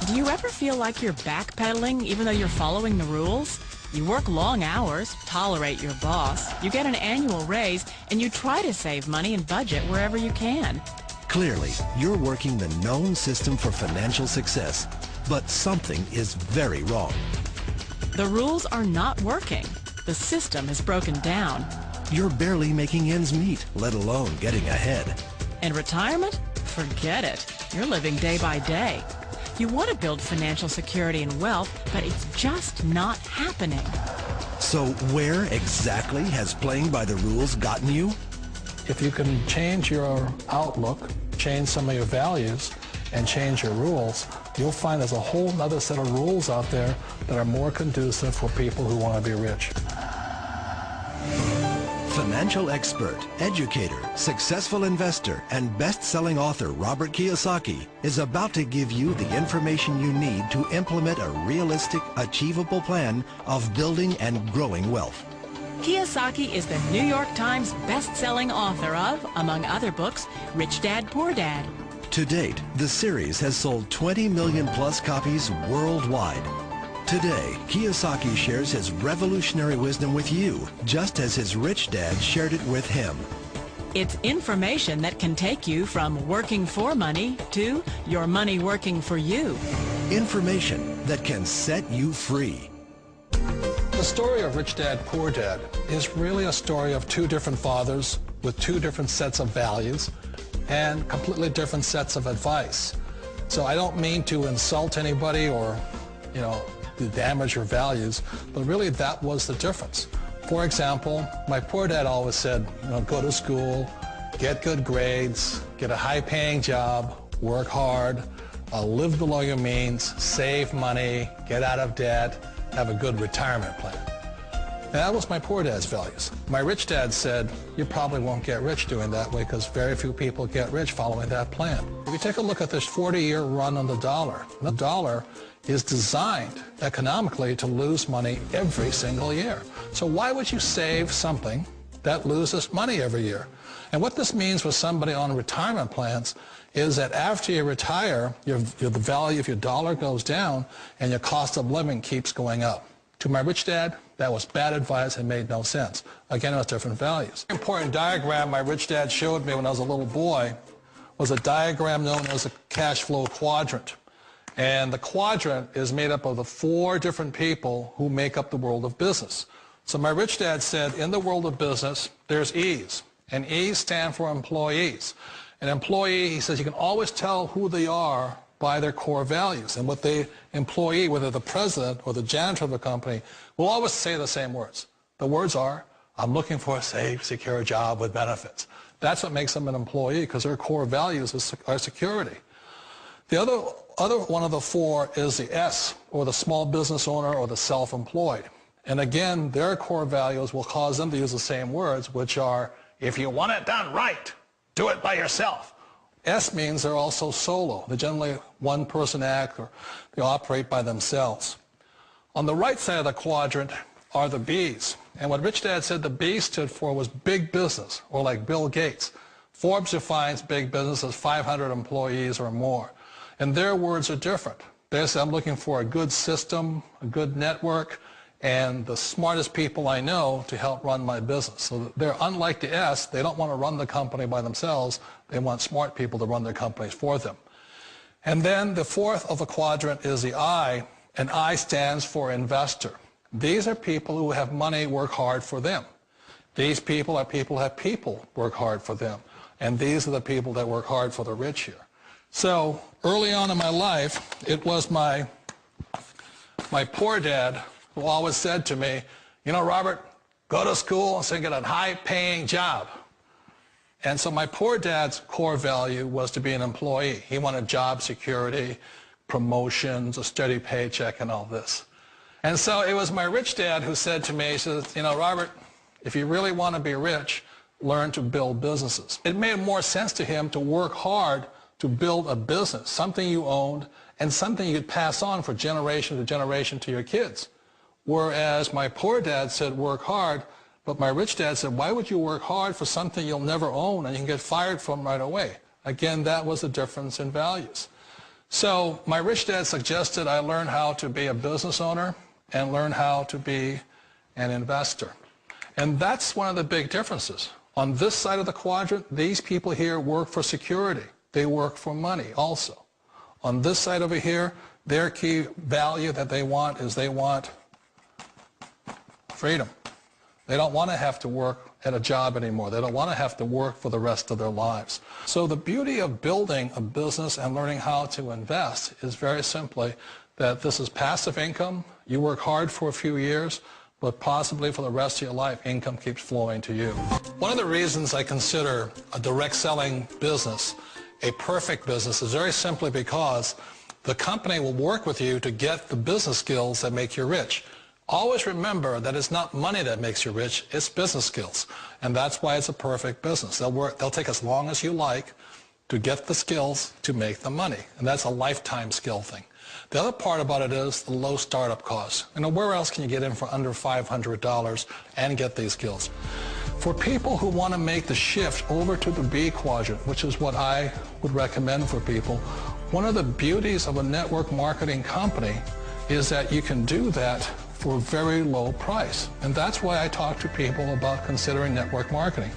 Do you ever feel like you're backpedaling even though you're following the rules? You work long hours, tolerate your boss, you get an annual raise, and you try to save money and budget wherever you can. Clearly, you're working the known system for financial success, but something is very wrong. The rules are not working. The system has broken down. You're barely making ends meet, let alone getting ahead. And retirement? Forget it. You're living day by day. You want to build financial security and wealth, but it's just not happening. So where exactly has playing by the rules gotten you? If you can change your outlook, change some of your values, and change your rules, you'll find there's a whole other set of rules out there that are more conducive for people who want to be rich. Financial expert, educator, successful investor, and best-selling author Robert Kiyosaki is about to give you the information you need to implement a realistic, achievable plan of building and growing wealth. Kiyosaki is the New York Times best-selling author of, among other books, Rich Dad, Poor Dad. To date, the series has sold 20 million plus copies worldwide. Today, Kiyosaki shares his revolutionary wisdom with you, just as his rich dad shared it with him. It's information that can take you from working for money to your money working for you. Information that can set you free. The story of Rich Dad, Poor Dad is really a story of two different fathers with two different sets of values and completely different sets of advice. So I don't mean to insult anybody or, to damage your values, but really that was the difference. For example, my poor dad always said, go to school, get good grades, get a high-paying job, work hard, live below your means, save money, get out of debt, have a good retirement plan. And that was my poor dad's values. My rich dad said, you probably won't get rich doing that way because very few people get rich following that plan. If you take a look at this 40-year run on the dollar is designed economically to lose money every single year. So why would you save something that loses money every year? And what this means for somebody on retirement plans is that after you retire, the value of your dollar goes down and your cost of living keeps going up. To my rich dad, that was bad advice and made no sense. Again, it was different values. An important diagram my rich dad showed me when I was a little boy was a diagram known as a cash flow quadrant. And the quadrant is made up of the four different people who make up the world of business. So my rich dad said, in the world of business, there's E's. And E's stand for employees. An employee, he says, you can always tell who they are by their core values. And what the employee, whether the president or the janitor of the company, will always say the same words. The words are, I'm looking for a safe, secure job with benefits. That's what makes them an employee, because their core values are security. The other one of the four is the S, or the small business owner or the self-employed. And again, their core values will cause them to use the same words, which are, if you want it done right, do it by yourself. S means they're also solo. They're generally one-person act, or they operate by themselves. On the right side of the quadrant are the B's. And what Rich Dad said the B stood for was big business, or like Bill Gates. Forbes defines big business as 500 employees or more. And their words are different. They say, I'm looking for a good system, a good network, and the smartest people I know to help run my business. So they're unlike the S. They don't want to run the company by themselves. They want smart people to run their companies for them. And then the fourth of the quadrant is the I, and I stands for investor. These are people who have money work hard for them. These people are people who have people work hard for them. And these are the people that work hard for the rich here. So early on in my life, it was my poor dad who always said to me, Robert, go to school and get a high-paying job. And so my poor dad's core value was to be an employee. He wanted job security, promotions, a steady paycheck, and all this. And so it was my rich dad who said to me, he says, Robert, if you really want to be rich, learn to build businesses. It made more sense to him to work hard to build a business, something you owned, and something you could pass on for generation to generation to your kids. Whereas my poor dad said work hard, but my rich dad said, why would you work hard for something you'll never own and you can get fired from right away? Again, that was the difference in values. So my rich dad suggested I learn how to be a business owner and learn how to be an investor. And that's one of the big differences. On this side of the quadrant, these people here work for security. They work for money also. On this side over here, their key value that they want is they want freedom. They don't want to have to work at a job anymore. They don't want to have to work for the rest of their lives. So the beauty of building a business and learning how to invest is very simply that this is passive income. You work hard for a few years, but possibly for the rest of your life, income keeps flowing to you. One of the reasons I consider a direct selling business a perfect business is very simply because the company will work with you to get the business skills that make you rich. Always remember that it's not money that makes you rich, it's business skills. And that's why it's a perfect business. They'll take as long as you like to get the skills to make the money. And that's a lifetime skill thing. The other part about it is the low startup costs. You know, where else can you get in for under $500 and get these skills? For people who want to make the shift over to the B quadrant, which is what I would recommend for people, one of the beauties of a network marketing company is that you can do that for a very low price. And that's why I talk to people about considering network marketing.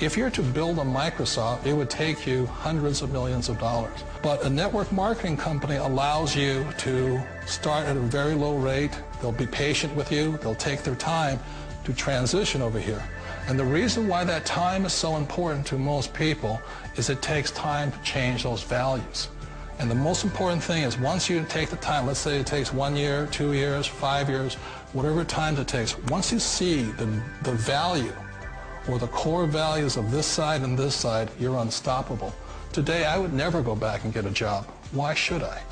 If you're to build a Microsoft, it would take you hundreds of millions of dollars. But a network marketing company allows you to start at a very low rate. They'll be patient with you. They'll take their time to transition over here. And the reason why that time is so important to most people is it takes time to change those values. And the most important thing is once you take the time, let's say it takes 1 year, 2 years, 5 years, whatever time it takes, once you see the value or the core values of this side and this side, you're unstoppable. Today, I would never go back and get a job. Why should I?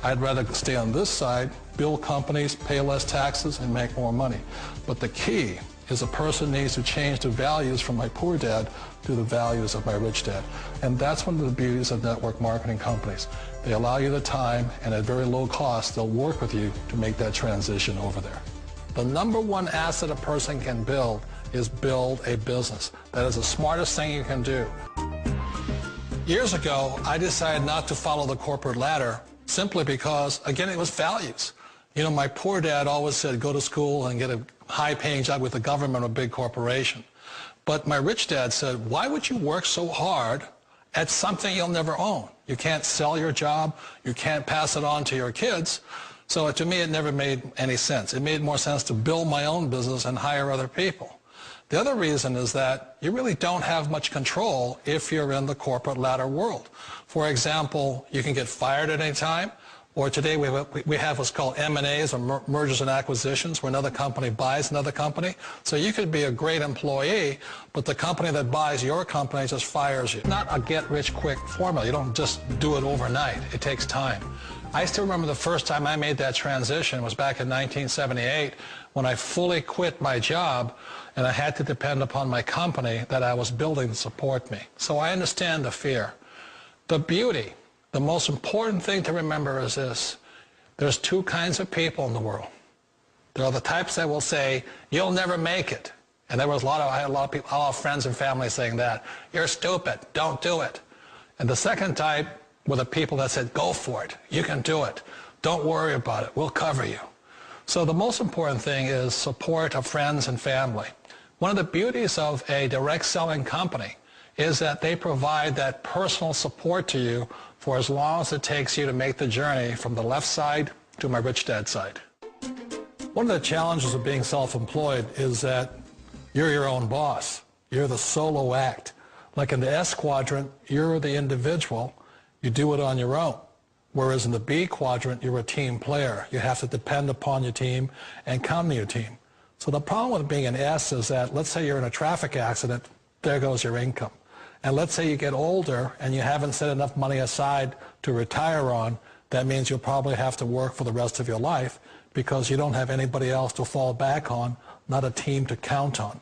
I'd rather stay on this side, build companies, pay less taxes, and make more money. But the key is a person needs to change the values from my poor dad to the values of my rich dad. And that's one of the beauties of network marketing companies. They allow you the time, and at very low cost, they'll work with you to make that transition over there. The number one asset a person can build is build a business. That is the smartest thing you can do. Years ago, I decided not to follow the corporate ladder simply because, again, it was values. You know, my poor dad always said, go to school and get a high-paying job with the government or a big corporation. But my rich dad said, why would you work so hard at something you'll never own? You can't sell your job. You can't pass it on to your kids. So to me, it never made any sense. It made more sense to build my own business and hire other people. The other reason is that you really don't have much control if you're in the corporate ladder world. For example, you can get fired at any time. Or today we have what's called M&As, or mergers and acquisitions, where another company buys another company. So you could be a great employee, but the company that buys your company just fires you. Not a get-rich-quick formula. You don't just do it overnight. It takes time. I still remember the first time I made that transition was back in 1978 when I fully quit my job and I had to depend upon my company that I was building to support me. So I understand the fear. The beauty. The most important thing to remember is this. There's two kinds of people in the world. There are the types that will say, you'll never make it. And I had a lot of people, a lot of friends and family saying that. You're stupid. Don't do it. And the second type were the people that said, go for it. You can do it. Don't worry about it. We'll cover you. So the most important thing is support of friends and family. One of the beauties of a direct selling company is that they provide that personal support to you for as long as it takes you to make the journey from the left side to my rich dad side. One of the challenges of being self-employed is that you're your own boss. You're the solo act. Like in the S quadrant, you're the individual. You do it on your own. Whereas in the B quadrant, you're a team player. You have to depend upon your team and count on your team. So the problem with being an S is that, let's say you're in a traffic accident, there goes your income. And let's say you get older and you haven't set enough money aside to retire on, that means you'll probably have to work for the rest of your life because you don't have anybody else to fall back on, not a team to count on.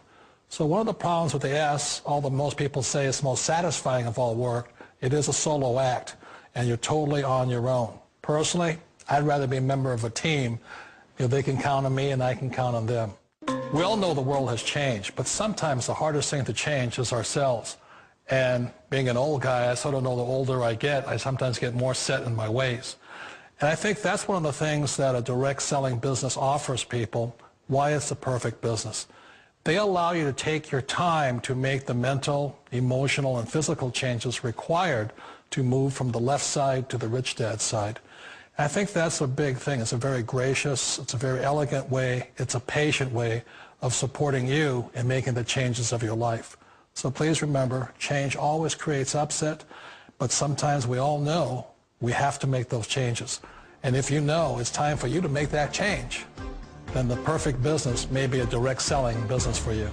So one of the problems with the S, although most people say it's most satisfying of all work, it is a solo act and you're totally on your own. Personally, I'd rather be a member of a team if they can count on me and I can count on them. We all know the world has changed, but sometimes the hardest thing to change is ourselves. And being an old guy, I sort of know the older I get, I sometimes get more set in my ways. And I think that's one of the things that a direct selling business offers people, why it's the perfect business. They allow you to take your time to make the mental, emotional, and physical changes required to move from the left side to the rich dad side. And I think that's a big thing. It's a very gracious, it's a very elegant way, it's a patient way of supporting you in making the changes of your life. So please remember, change always creates upset, but sometimes we all know we have to make those changes. And if you know it's time for you to make that change, then the perfect business may be a direct selling business for you.